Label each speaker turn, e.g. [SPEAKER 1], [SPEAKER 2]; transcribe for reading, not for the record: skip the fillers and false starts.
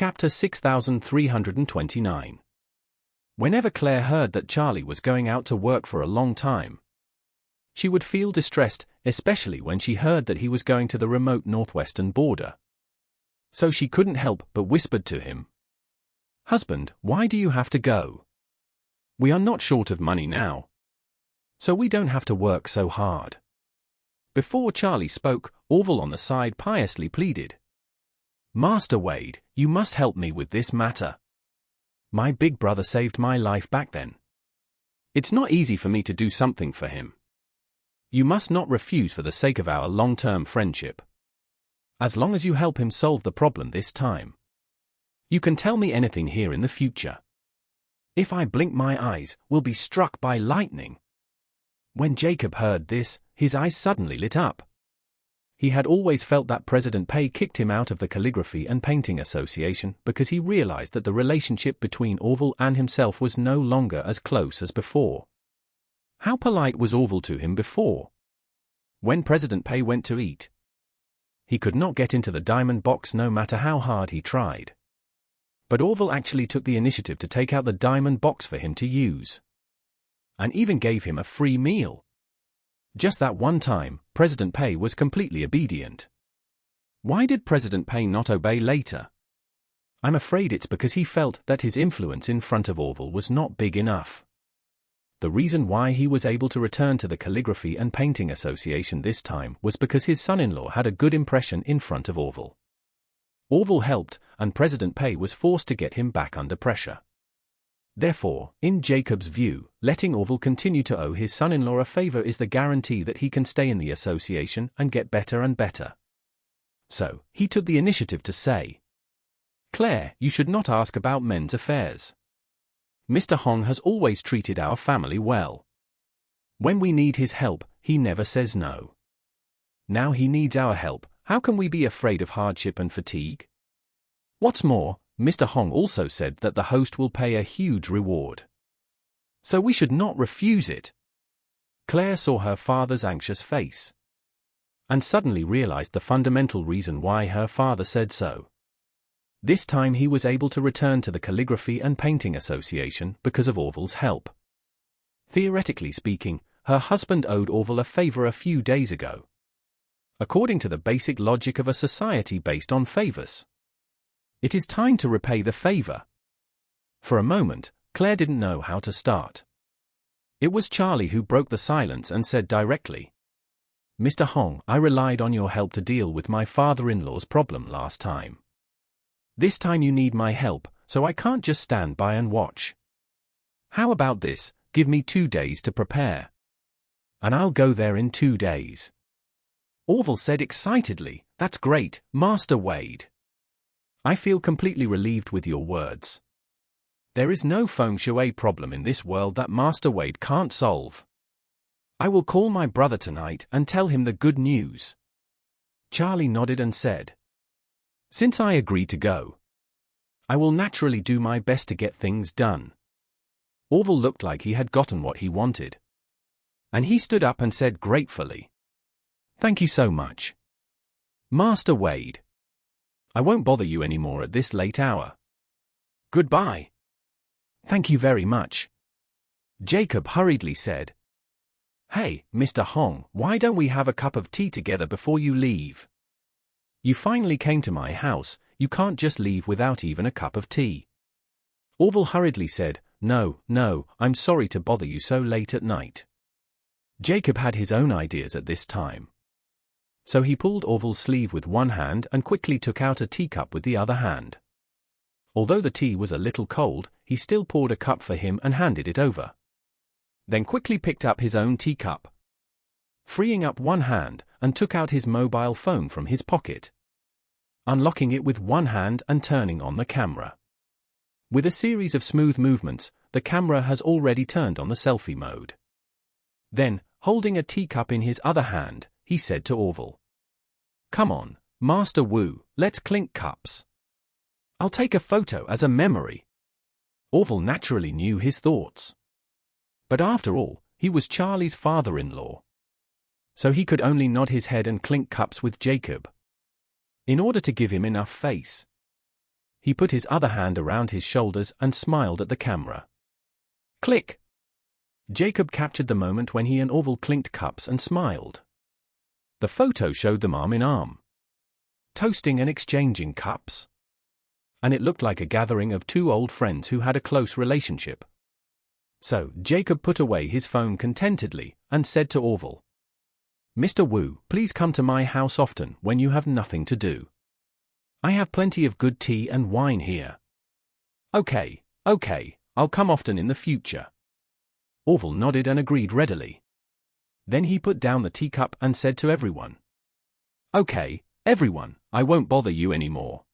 [SPEAKER 1] Chapter 6329. Whenever Claire heard that Charlie was going out to work for a long time, she would feel distressed, especially when she heard that he was going to the remote northwestern border. So she couldn't help but whispered to him, "Husband, why do you have to go? We are not short of money now, so we don't have to work so hard." Before Charlie spoke, Orville on the side piously pleaded, "Master Wade, you must help me with this matter. My big brother saved my life back then. It's not easy for me to do something for him. You must not refuse for the sake of our long-term friendship. As long as you help him solve the problem this time, you can tell me anything here in the future. If I blink my eyes, we'll be struck by lightning." When Jacob heard this, his eyes suddenly lit up. He had always felt that President Pei kicked him out of the Calligraphy and Painting Association because he realized that the relationship between Orville and himself was no longer as close as before. How polite was Orville to him before? When President Pei went to eat, he could not get into the diamond box no matter how hard he tried. But Orville actually took the initiative to take out the diamond box for him to use, and even gave him a free meal. Just that one time, President Pei was completely obedient. Why did President Pei not obey later? I'm afraid it's because he felt that his influence in front of Orville was not big enough. The reason why he was able to return to the Calligraphy and Painting Association this time was because his son-in-law had a good impression in front of Orville. Orville helped, and President Pei was forced to get him back under pressure. Therefore, in Jacob's view, letting Orville continue to owe his son-in-law a favor is the guarantee that he can stay in the association and get better and better. So, he took the initiative to say, "Claire, you should not ask about men's affairs. Mr. Hong has always treated our family well. When we need his help, he never says no. Now he needs our help, how can we be afraid of hardship and fatigue? What's more, Mr. Hong also said that the host will pay a huge reward, so we should not refuse it." Claire saw her father's anxious face, and suddenly realized the fundamental reason why her father said so. This time he was able to return to the Calligraphy and Painting Association because of Orville's help. Theoretically speaking, her husband owed Orville a favor a few days ago. According to the basic logic of a society based on favors, it is time to repay the favor. For a moment, Claire didn't know how to start. It was Charlie who broke the silence and said directly, "Mr. Hong, I relied on your help to deal with my father-in-law's problem last time. This time you need my help, so I can't just stand by and watch. How about this, give me 2 days to prepare, and I'll go there in 2 days." Orville said excitedly, "That's great, Master Wade. I feel completely relieved with your words. There is no feng shui problem in this world that Master Wade can't solve. I will call my brother tonight and tell him the good news." Charlie nodded and said, "Since I agreed to go, I will naturally do my best to get things done." Orville looked like he had gotten what he wanted, and he stood up and said gratefully, "Thank you so much, Master Wade. I won't bother you anymore at this late hour. Goodbye." "Thank you very much," Jacob hurriedly said. "Hey, Mr. Hong, why don't we have a cup of tea together before you leave? You finally came to my house, you can't just leave without even a cup of tea." Orville hurriedly said, No, I'm sorry to bother you so late at night." Jacob had his own ideas at this time, so he pulled Orville's sleeve with one hand and quickly took out a teacup with the other hand. Although the tea was a little cold, he still poured a cup for him and handed it over, then quickly picked up his own teacup, freeing up one hand, and took out his mobile phone from his pocket, unlocking it with one hand and turning on the camera. With a series of smooth movements, the camera has already turned on the selfie mode. Then, holding a teacup in his other hand, he said to Orville, "Come on, Master Wu, let's clink cups. I'll take a photo as a memory." Orville naturally knew his thoughts, but after all, he was Charlie's father-in-law, so he could only nod his head and clink cups with Jacob, in order to give him enough face. he put his other hand around his shoulders and smiled at the camera. Click! Jacob captured the moment when he and Orville clinked cups and smiled. The photo showed them arm in arm, toasting and exchanging cups. And it looked like a gathering of two old friends who had a close relationship. So, Jacob put away his phone contentedly and said to Orville, "Mr. Wu, please come to my house often when you have nothing to do. I have plenty of good tea and wine here." Okay, I'll come often in the future." Orville nodded and agreed readily. Then he put down the teacup and said to everyone, "Okay, everyone, I won't bother you anymore.